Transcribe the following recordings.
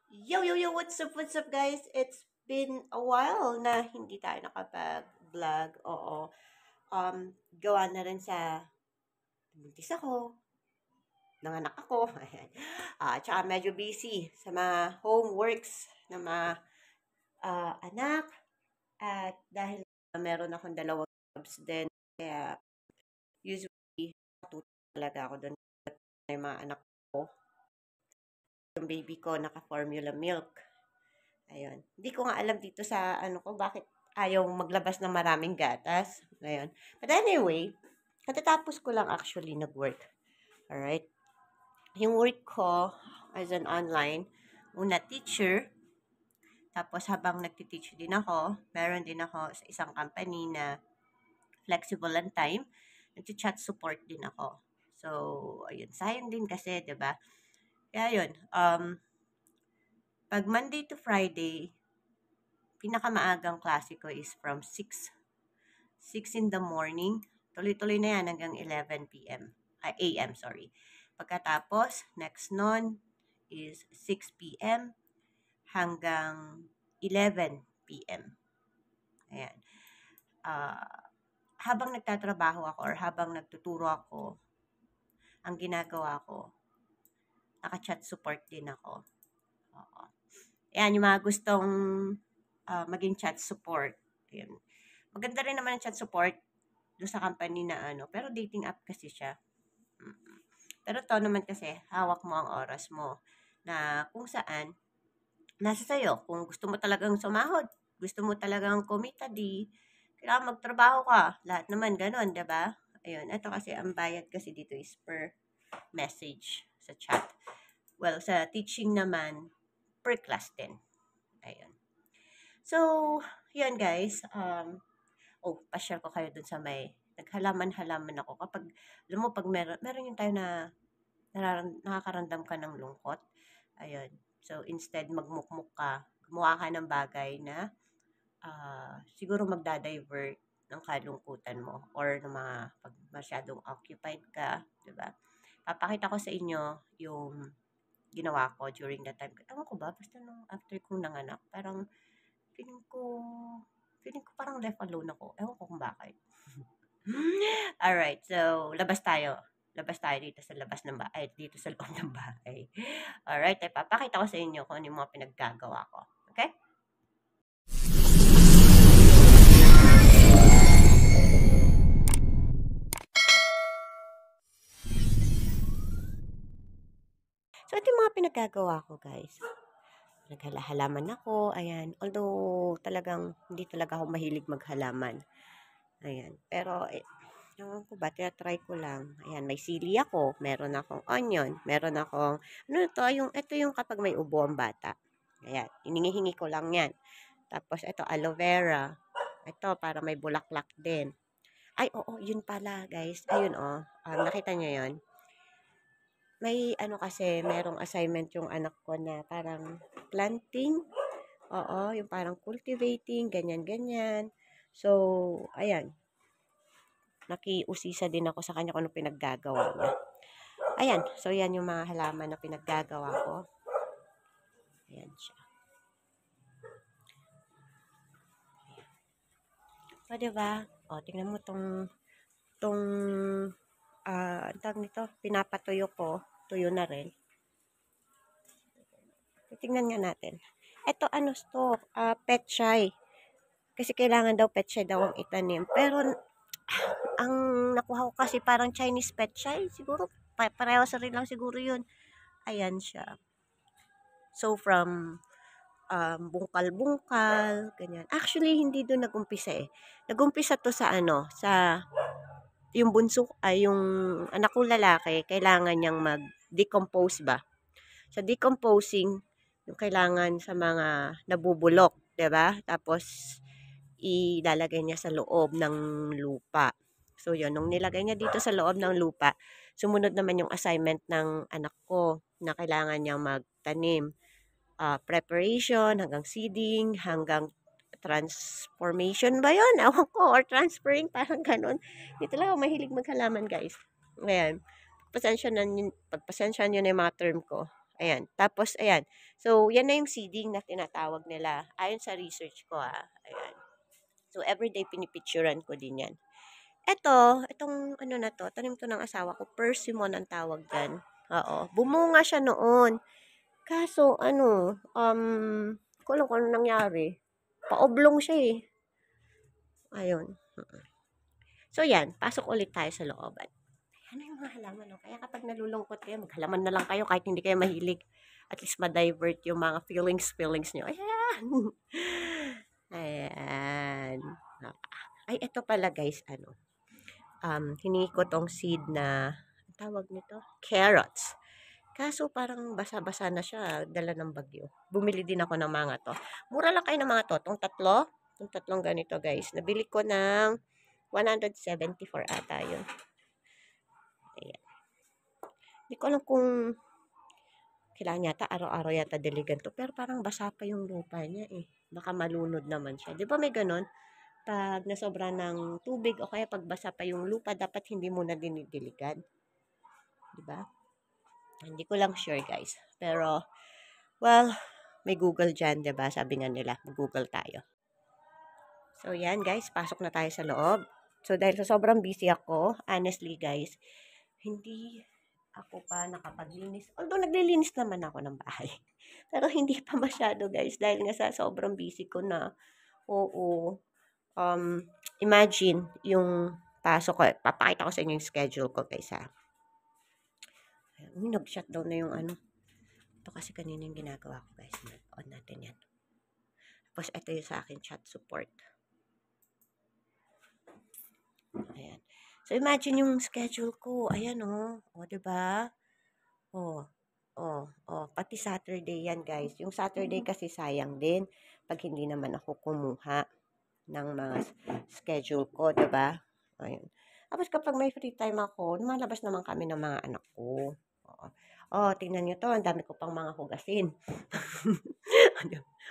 What's up, guys? It's been a while na hindi tayo nakapag-vlog. Oo. Gawa na rin sa buntis ako, nanganak ako. Ayan. Tsaka medyo busy sa mga homeworks ng mga anak. At dahil meron akong dalawang jobs din, kaya usually natuto talaga ako doon na yung mga anak ko. Yung baby ko naka-formula milk. Ayun. Hindi ko nga alam dito sa ano ko bakit ayaw maglabas ng maraming gatas. Ayun. But anyway, katatapos ko lang actually nag-work. Alright? Yung work ko as an online, una teacher, tapos habang nagtiteach din ako, meron din ako sa isang company na flexible ang time, nag-chat support din ako. So, ayun, sayang din kasi, 'di ba? Kaya yun, pag Monday to Friday, pinakamaagang klase ko is from 6 in the morning. Tuloy-tuloy na yan hanggang 11 p.m. AM, sorry. Pagkatapos, next nun is 6 p.m. hanggang 11 p.m. Ayan. Habang nagtatrabaho ako or habang nagtuturo ako, ang ginagawa ko, naka-chat support din ako. Oo. Ayan, yung mga gustong maging chat support. Ayan. Maganda rin naman ang chat support doon sa company na ano, pero dating app kasi siya. Pero to naman kasi, hawak mo ang oras mo na kung saan, nasa sayo. Kung gusto mo talagang sumahod, gusto mo talagang kumita, di kailangan magtrabaho ka. Lahat naman ganun, 'di ba? Ayun, ito kasi ang bayad kasi dito is per message sa chat. Well, sa teaching naman, per class din. Ayun. So, yun guys. Pa-share ko kayo dun sa may naghalaman-halaman ako. Kapag, alam mo, pag meron yung tayo na nakakaramdam ka ng lungkot. Ayun. So, instead magmukmuk ka, gumawa ka ng bagay na siguro magda-divert ng kalungkutan mo or ng mga pag masyadong occupied ka, 'di ba? Papakita ko sa inyo yung ginawa ko during that time. Ewan ko ba, basta nung after kong nanganak, parang feeling ko, feeling ko parang left alone ako. Ewan ko kung bakit. Alright, so labas tayo. Labas tayo dito sa labas ng bahay, dito sa loob ng bahay. Alright, ay papakita ko sa inyo kung ano yung mga pinaggagawa ko. Okay? So, ito yung mga pinaggagawa ko, guys. Naghalaman ako, ayan. Although, talagang, hindi talaga ako mahilig maghalaman. Ayan. Pero, ewan ko ba, try ko lang. Ayan, may sili ako, meron akong onion, meron akong, ito yung kapag may ubo ang bata. Ayan, hiningi ko lang yan. Tapos, ito, aloe vera. Ito, para may bulaklak din. Ay, oo, yun pala, guys. Ayun, nakita nyo yun? May kasi, merong assignment yung anak ko na parang planting. Oo, yung parang cultivating, ganyan-ganyan. So, ayan. Nakiusisa din ako sa kanya kung ano pinaggagawa niya. Ayan, so yan yung mga halaman na pinaggagawa ko. Ayan siya. O, diba? O, tingnan mo tong ang tawag nito, pinapatuyo ko. Tuyo na rin. Tingnan nga natin. Ito, petchay. Kasi kailangan daw petchay daw ang itanim. Pero, ang nakuha ko kasi parang Chinese petchay. Siguro, pareho sa rin lang siguro yun. Ayan siya. So, from bungkal-bungkal, ganyan. Actually, hindi doon nagumpisa eh. Nagumpisa to sa yung bunso, yung anak kong lalaki, kailangan niyang mag-decompose ba? Sa decomposing, yung kailangan sa mga nabubulok, 'di ba? Tapos ilalagay niya sa loob ng lupa. So, yun, nung nilagay niya dito sa loob ng lupa, sumunod naman yung assignment ng anak ko na kailangan niyang magtanim. Preparation, hanggang seeding, hanggang transformation ba yun? Ewan ko, or transferring, parang ganun. Hindi talaga ako mahilig maghalaman, guys. Ngayon, pagpasensya nyo na yung mga term ko. Ayan. Tapos, ayan. So, yan na yung seeding na tinatawag nila. Ayon sa research ko, Ayan. So, everyday pinipicturan ko din yan. Itong ano na to, tanim to ng asawa ko, persimmon ang tawag dyan. Oo. Bumunga siya noon. Kaso, kung ano nangyari. Paoblong siya eh. Ayun. So, yan. Pasok ulit tayo sa looban. Ano yung mga halaman, no? Kaya kapag nalulungkot kayo, maghalaman na lang kayo kahit hindi kayo mahilig. At least ma-divert yung mga feelings nyo. Ayan. Ayan. Ay, ito pala guys, hiningi ko tong seed na, ang tawag nito? Carrots. Kaso parang basa-basa na siya, dala ng bagyo. Bumili din ako ng mga to. Mura lang kayo ng mga to. Itong tatlong ganito guys. Nabili ko ng 174 ata yun. Ayan. Hindi ko alam kung kailangan yata araw-araw yata diligan to. Pero parang basa pa yung lupa niya eh. Baka malunod naman siya. Di ba may ganon? Pag nasobra ng tubig o kaya pag basa pa yung lupa, dapat hindi mo na dinidiligan. Di ba? Hindi ko lang sure guys. Pero, well, may Google dyan, di ba? Sabi nga nila, Google tayo. So, yan guys. Pasok na tayo sa loob. So, dahil sa sobrang busy ako, honestly guys, hindi ako pa nakapaglinis. Although naglilinis naman ako ng bahay. Pero hindi pa masyado guys dahil nga sa sobrang busy ko na. Oo. Imagine yung pasok ko. Papakita ko sa inyo yung schedule ko guys ha. Nag-shutdown na yung ano. Ito kasi kanina yung ginagawa ko guys. On natin yan. Tapos ito yung sa akin chat support. Ayan. So, imagine yung schedule ko. Ayan, oh. O, diba? Pati Saturday yan, guys. Yung Saturday kasi sayang din pag hindi naman ako kumuha ng mga schedule ko, diba? Ayun. Tapos kapag may free time ako, lumalabas naman kami ng mga anak ko. Tingnan nyo to. Ang dami ko pang mga hugasin.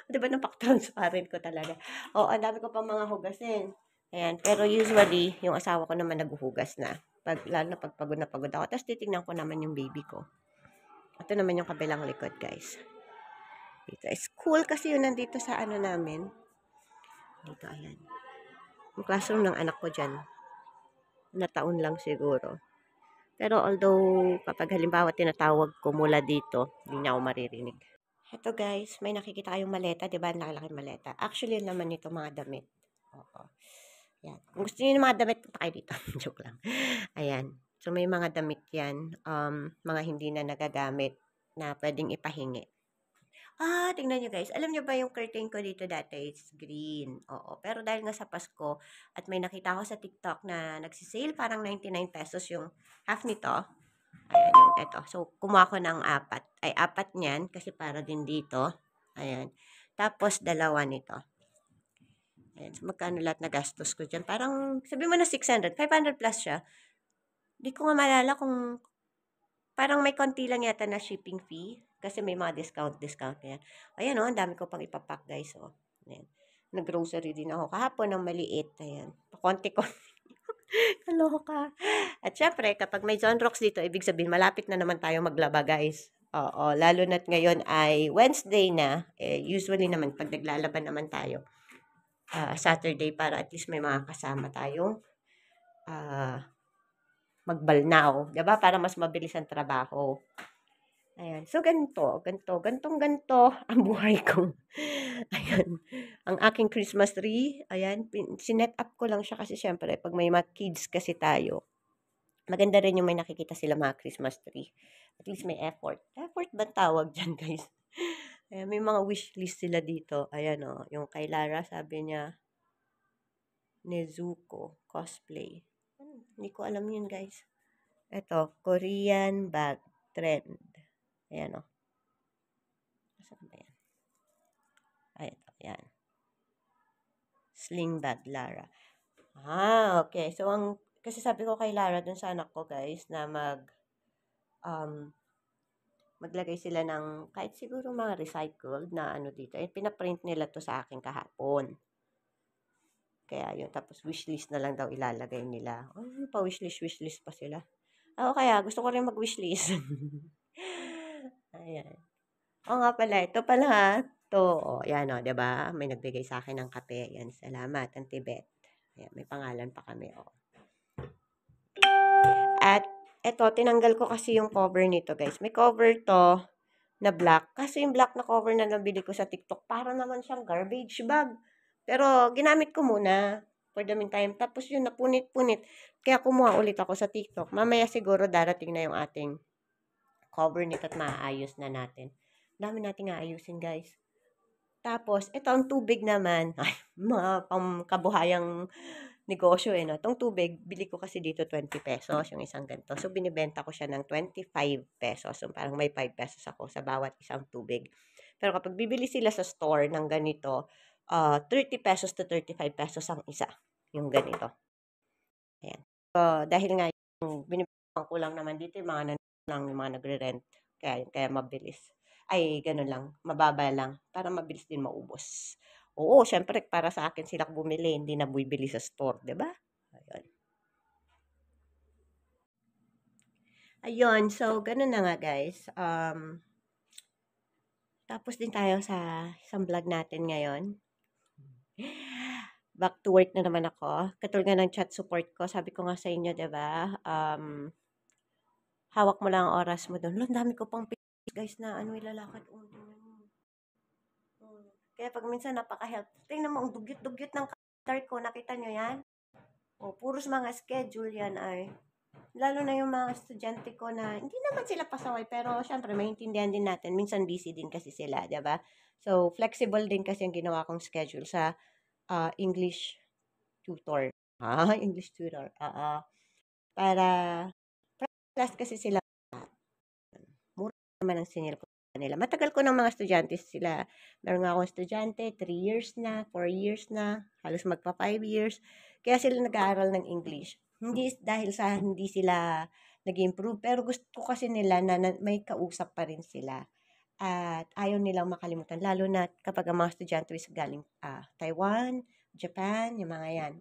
Diba, napak-transparent ko talaga. Ang dami ko pang mga hugasin. Ayan, pero usually, yung asawa ko naman naghuhugas na. Lalo na pag pagod na pagod ako. Tapos titignan ko naman yung baby ko. Ito naman yung kabilang likod, guys. Dito. School kasi yun nandito sa ano namin. Dito, ayan. Yung classroom ng anak ko dyan. Na taon lang siguro. Pero although, kapag halimbawa tinatawag ko mula dito, hindi niya ako maririnig. Ito guys, may nakikita kayong maleta, di ba? Nakalaki maleta. Actually, yun naman ito mga damit. Oo. Yan. Kung gusto niyo ng mga damit, punta kayo dito. Joke lang. Ayan. So, may mga damit yan. Mga hindi na nagagamit na pwedeng ipahingi. Tingnan nyo guys. Alam nyo ba yung curtain ko dito dati is green. Oo. Pero dahil nga sa Pasko at may nakita ako sa TikTok na nagsisale parang 99 pesos yung half nito. Ayan yung ito. So, kumuha ko ng apat niyan kasi para din dito. Ayan. Tapos, dalawa nito. Ayan. So, magkano lahat na gastos ko dyan? Parang, sabi mo na 600. 500 plus siya. Di ko nga malala kung parang may konti lang yata na shipping fee. Kasi may mga discount yan. Ayan ang dami ko pang ipapak guys. Ayan. Nag-grocery din ako kahapon ng maliit. Ayan. Pakonti-konti. Kaloka. At syempre, kapag may Zonrox dito, ibig sabihin, malapit na naman tayo maglaba guys. Oo, lalo na't ngayon ay Wednesday na. Usually naman, pag naglalaban naman tayo, Saturday para at least may mga kasama tayong magbalnaw. Diba? Para mas mabilis ang trabaho. Ayan. So, gantong ang buhay ko. Ayan. Ang aking Christmas tree, ayan, sinet up ko lang siya kasi syempre, pag may mga kids kasi tayo, maganda rin yung may nakikita sila mga Christmas tree. At least may effort. Effort ba tawag dyan, guys? Ayan, may mga wish list sila dito. Ayan, yung kay Lara, sabi niya, Nezuko cosplay. Hindi ko alam yun, guys. Ito, Korean bag trend. Ayan, Saan ba yan? Ito, ayan. Sling bag, Lara. Okay. So, kasi sabi ko kay Lara dun sa anak ko, guys, na maglagay sila ng, kahit siguro mga recycled na ano dito. Pinaprint nila to sa akin kahapon. Kaya yun, tapos wishlist na lang daw ilalagay nila. Wishlist pa sila. Kaya gusto ko rin mag-wishlist. Ayan. Oo nga pala, ito pala, 'to, oh, 'yan, oh, 'di ba? May nagbigay sa akin ng kape, 'yan, salamat, ang Tibet. Ayan, may pangalan pa kami, oh. At eto, tinanggal ko kasi yung cover nito, guys. May cover 'to na black. Kasi yung black na cover na nabili ko sa TikTok, para naman siyang garbage bag. Pero ginamit ko muna for the meantime. Tapos yun, napunit-punit. Kaya kumuha ulit ako sa TikTok. Mamaya siguro darating na yung ating cover nito at maaayos na natin. Dami nating aayusin, guys. Tapos, ito ang tubig naman. Ay, mga pangkabuhayang negosyo eh, no? Itong tubig, bili ko kasi dito 20 pesos, yung isang ganito. So, binibenta ko siya ng 25 pesos. So, parang may 5 pesos ako sa bawat isang tubig. Pero kapag bibili sila sa store ng ganito, 30 pesos to 35 pesos ang isa. Yung ganito. Ayan. So, dahil nga yung binibenta ko lang naman dito, yung mga lang, yung mga nagre-rent. Kaya mabilis. Ay, ganun lang. Mababa lang. Para mabilis din maubos. Oo, syempre, para sa akin sila bumili, hindi na bumibili sa store, di ba? Ayun. Ayun, so, ganun na nga, guys. Tapos din tayo sa isang vlog natin ngayon. Back to work na naman ako. Katulad nga ng chat support ko, sabi ko nga sa inyo, di ba? Hawak mo lang ang oras mo doon. Ang dami ko pang guys na ano ilalakad. Oh, tingnan mo. Kaya pag minsan napaka-help. Tingnan mo, ang dugyot-dugyot ng card ko. Nakita nyo yan? O, puros mga schedule yan ay. Lalo na yung mga estudyante ko na hindi naman sila pasaway pero syempre maintindihan din natin. Minsan busy din kasi sila, 'di ba? So, flexible din kasi ang ginawa kong schedule sa English tutor. English tutor. Para class kasi sila mura naman ang sinil ko sa kanila. Matagal ko ng mga estudyante sila. Meron nga akong estudyante, 3 years na, 4 years na, halos magpa 5 years. Kaya sila nag-aaral ng English. Hindi dahil sa hindi sila nag-improve, pero gusto ko kasi nila na may kausap pa rin sila. At ayaw nilang makalimutan, lalo na kapag ang mga estudyante is galing Taiwan, Japan, yung mga yan.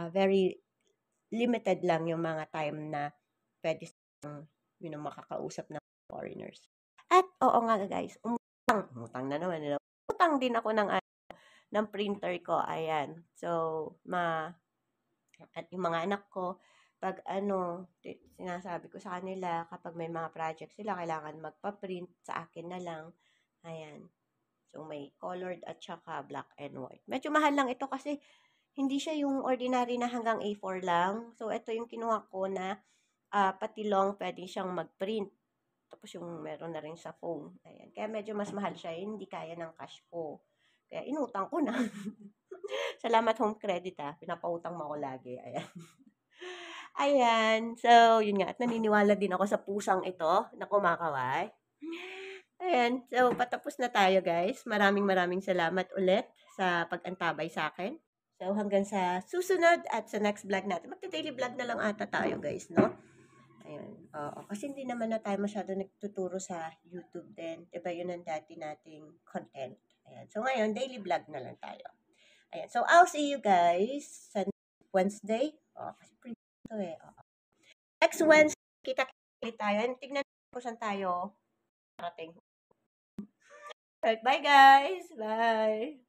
Very limited lang yung mga time na pwede makakausap ng foreigners. At oo nga guys, umutang na naman. Utang din ako ng printer ko, ayan. So, at yung mga anak ko, pag sinasabi ko sa kanila, kapag may mga project sila, kailangan magpa-print sa akin na lang. Ayan. So, may colored at saka black and white. Medyo mahal lang ito kasi hindi siya yung ordinary na hanggang A4 lang. So, ito yung kinuha ko na pati long, pwede siyang mag-print. Tapos yung meron na rin sa phone. Ayan. Kaya medyo mas mahal siya. Hindi kaya ng cash ko. Kaya inutang ko na. Salamat home credit Pinapautang mo ako lagi. Ayan. Ayan. So, yun nga. At naniniwala din ako sa pusang ito na kumakaway. Ayan. So, patapos na tayo guys. Maraming salamat ulit sa pag-antabay sa akin. So, hanggang sa susunod at sa next vlog natin. Magta-daily vlog na lang ata tayo guys, no? Ayan. Oo. Kasi hindi naman na tayo masyado nagtuturo sa YouTube din. Diba yun ang dati nating content. Ayan. So, ngayon, daily vlog na lang tayo. Ayan. So, I'll see you guys sa Wednesday. Kasi pretty ito Next Wednesday, kita tayo. And tignan ko saan tayo parating. Right, bye guys! Bye!